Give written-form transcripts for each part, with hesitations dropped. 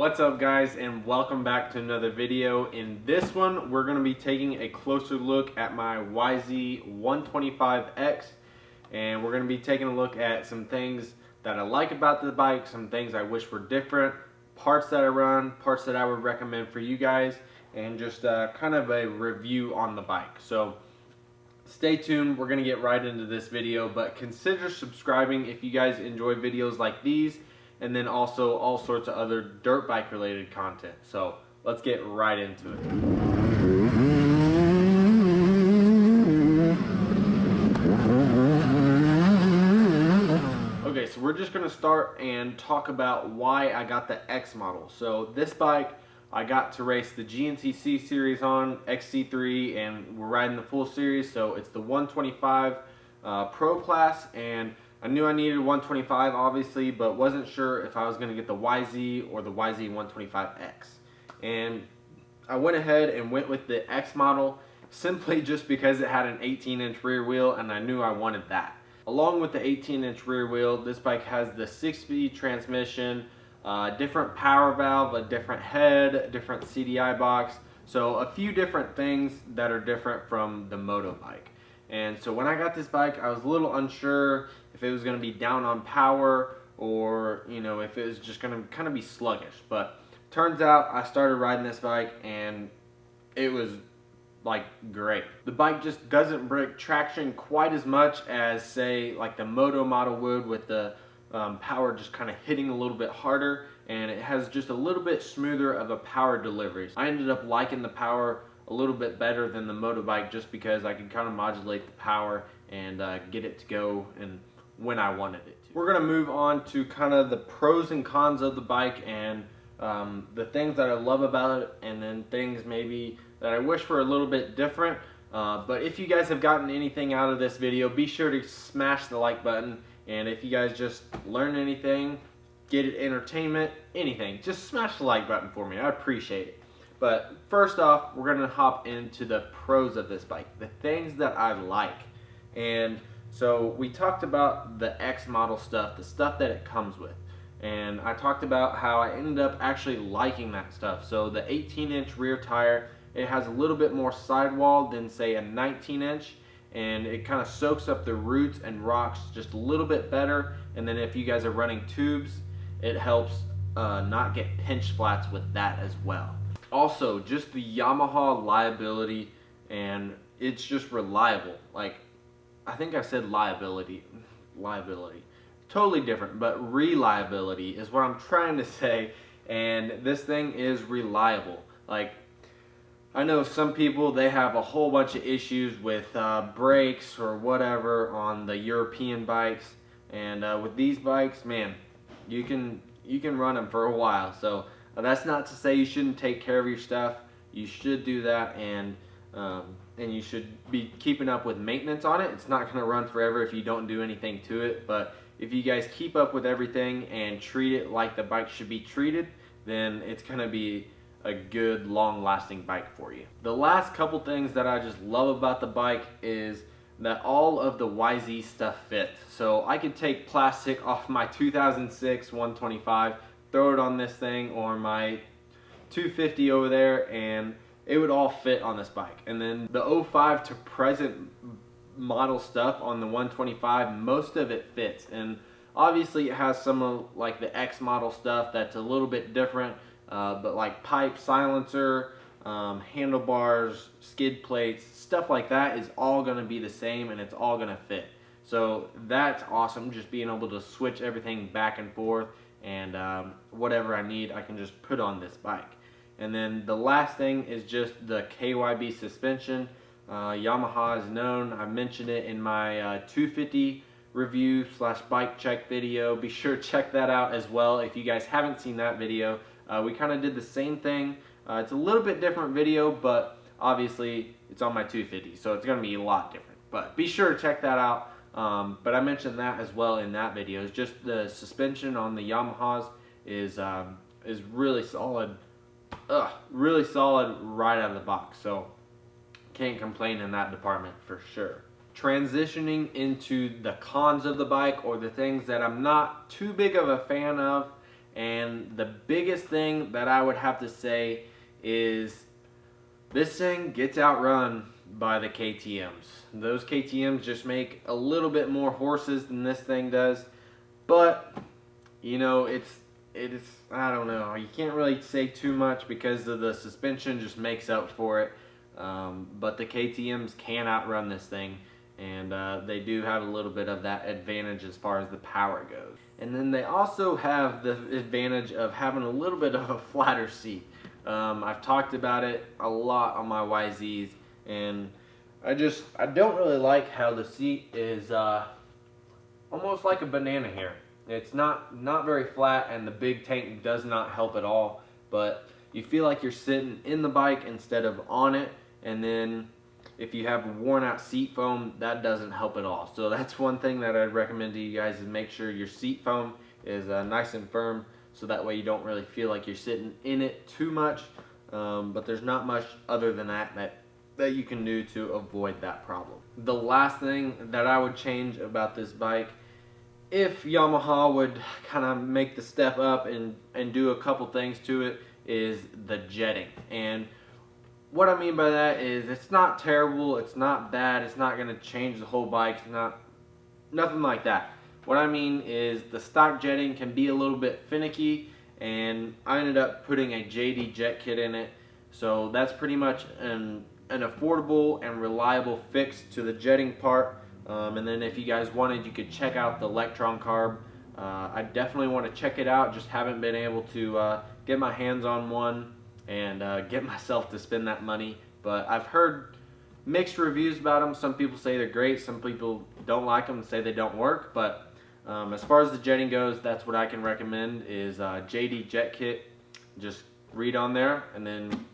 What's up guys, and welcome back to another video. In this one we're going to be taking a closer look at my YZ125X, and we're going to be taking a look at some things that I like about the bike, some things I wish were different, parts that I run, parts that I would recommend for you guys, and just kind of a review on the bike. So stay tuned, we're going to get right into this video, but consider subscribing if you guys enjoy videos like these, and then also all sorts of other dirt bike related content. So let's get right into it. Okay, so we're just going to start and talk about why I got the X model. So this bike I got to race the GNCC series on, XC3, and we're riding the full series. So it's the 125 Pro class, and I knew I needed 125 obviously, but wasn't sure if I was going to get the YZ or the YZ125X. And I went ahead and went with the X model simply just because it had an 18-inch rear wheel and I knew I wanted that. Along with the 18-inch rear wheel, this bike has the 6-speed transmission, different power valve, a different head, different CDI box, so a few different things that are different from the moto bike. And so when I got this bike, I was a little unsure if it was going to be down on power or, you know, if it was just going to kind of be sluggish. But turns out I started riding this bike and it was like great. The bike just doesn't break traction quite as much as, say, like the moto model would, with the power just kind of hitting a little bit harder, and it has just a little bit smoother of a power delivery. I ended up liking the power a little bit better than the motorbike just because I could kind of modulate the power and get it to go and when I wanted it to. We're going to move on to kind of the pros and cons of the bike, and the things that I love about it, and then things maybe that I wish were a little bit different. But if you guys have gotten anything out of this video, be sure to smash the like button, and if you guys just learn anything, get it entertainment, anything, just smash the like button for me. I appreciate it. But first off, we're going to hop into the pros of this bike, the things that I like. And so we talked about the X model stuff, the stuff that it comes with. And I talked about how I ended up actually liking that stuff. So the 18-inch rear tire, it has a little bit more sidewall than, say, a 19-inch. And it kind of soaks up the roots and rocks just a little bit better. And then if you guys are running tubes, it helps not get pinch flats with that as well. Also, just the Yamaha liability, and it's just reliable. Like, I think I said liability, totally different, but reliability is what I'm trying to say, and this thing is reliable. Like, I know some people, they have a whole bunch of issues with brakes or whatever on the European bikes, and with these bikes, man, you can run them for a while. So that's not to say you shouldn't take care of your stuff. You should do that, and you should be keeping up with maintenance on it. It's not going to run forever if you don't do anything to it, but if you guys keep up with everything and treat it like the bike should be treated, then it's going to be a good, long-lasting bike for you. The last couple things that I just love about the bike is that all of the YZ stuff fits. So I could take plastic off my 2006 125, throw it on this thing, or my 250 over there, and it would all fit on this bike. And then the 05 to present model stuff on the 125, most of it fits. And obviously it has some of like the X model stuff that's a little bit different, but like pipe, silencer, handlebars, skid plates, stuff like that is all going to be the same, and it's all going to fit. So that's awesome, just being able to switch everything back and forth, and whatever I need I can just put on this bike. And then the last thing is just the KYB suspension. Yamaha is known, I mentioned it in my 250 review / bike check video. Be sure to check that out as well if you guys haven't seen that video. We kind of did the same thing. It's a little bit different video, but obviously it's on my 250, so it's going to be a lot different. But be sure to check that out. But I mentioned that as well in that video. It's just the suspension on the Yamahas is really solid. Really solid right out of the box. So can't complain in that department for sure. Transitioning into the cons of the bike, or the things that I'm not too big of a fan of, And the biggest thing that I would have to say is this thing gets outrun by the KTMs. Those KTMs just make a little bit more horses than this thing does, but you know, it is, I don't know, you can't really say too much because of the suspension just makes up for it. But the KTMs can outrun this thing, and they do have a little bit of that advantage as far as the power goes. And then they also have the advantage of having a little bit of a flatter seat. I've talked about it a lot on my YZs, and I don't really like how the seat is almost like a banana here. It's not very flat, and the big tank does not help at all, but you feel like you're sitting in the bike instead of on it. And then if you have worn out seat foam, that doesn't help at all. So that's one thing that I'd recommend to you guys, is make sure your seat foam is nice and firm, so that way you don't really feel like you're sitting in it too much. But there's not much other than that you can do to avoid that problem. The last thing that I would change about this bike, if Yamaha would kind of make the step up and do a couple things to it, is the jetting. And what I mean by that is, it's not terrible, it's not bad, it's not going to change the whole bike, it's nothing like that. What I mean is, the stock jetting can be a little bit finicky, and I ended up putting a JD jet kit in it. So that's pretty much an affordable and reliable fix to the jetting part. And then if you guys wanted, you could check out the Electron carb. I definitely want to check it out, just haven't been able to get my hands on one and get myself to spend that money. But I've heard mixed reviews about them. Some people say they're great, some people don't like them and say they don't work. But as far as the jetting goes, that's what I can recommend, is JD jet kit. Just read on there, and then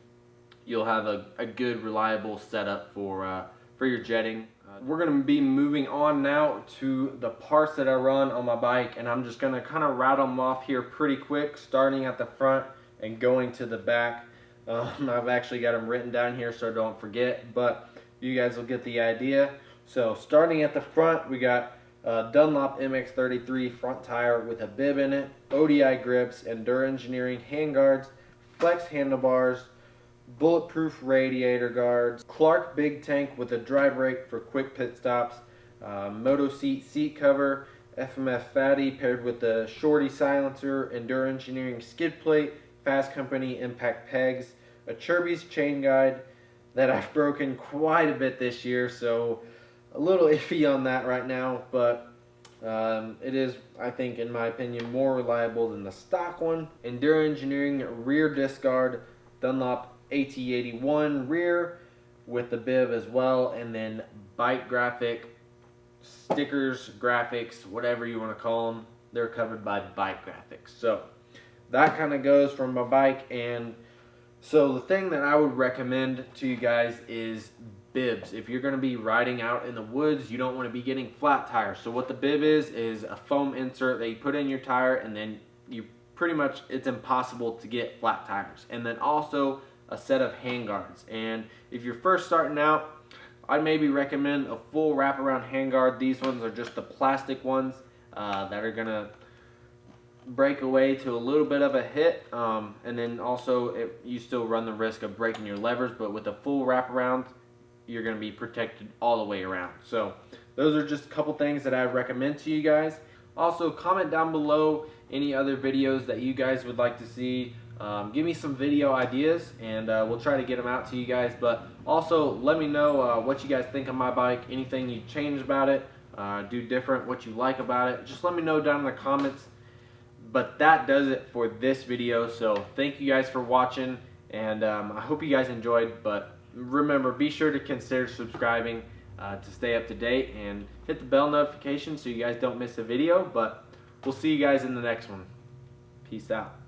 you'll have a good reliable setup for your jetting. We're going to be moving on now to the parts that I run on my bike, and I'm just going to kind of rattle them off here pretty quick, starting at the front and going to the back. I've actually got them written down here so I don't forget, but you guys will get the idea. So starting at the front, we got Dunlop MX33 front tire with a bib in it, ODI grips, Enduro Engineering handguards, flex handlebars, bulletproof radiator guards, Clark big tank with a dry brake for quick pit stops, Moto seat cover, FMF fatty paired with the Shorty silencer, Enduro Engineering skid plate, Fast Company impact pegs, a Chirby's chain guide that I've broken quite a bit this year, so a little iffy on that right now, but it is, I think, in my opinion, more reliable than the stock one. Enduro Engineering rear disc guard, Dunlop AT81 rear with the bib as well, and then bike graphic stickers, graphics, whatever you want to call them, they're covered by bike graphics. So that kind of goes from my bike. And so the thing that I would recommend to you guys is bibs. If you're going to be riding out in the woods, you don't want to be getting flat tires. So what the bib is a foam insert that you put in your tire, and then you pretty much, it's impossible to get flat tires. And then also a set of handguards. And if you're first starting out, I'd maybe recommend a full wraparound handguard. These ones are just the plastic ones that are going to break away to a little bit of a hit, and then also you still run the risk of breaking your levers, but with a full wraparound you're going to be protected all the way around. So those are just a couple things that I recommend to you guys. Also, comment down below any other videos that you guys would like to see. Give me some video ideas, and we'll try to get them out to you guys. But also let me know what you guys think of my bike, anything you change about it, do different, what you like about it. Just let me know down in the comments. But that does it for this video. So thank you guys for watching, and I hope you guys enjoyed. But remember, be sure to consider subscribing to stay up to date, and hit the bell notification so you guys don't miss a video. But we'll see you guys in the next one. Peace out.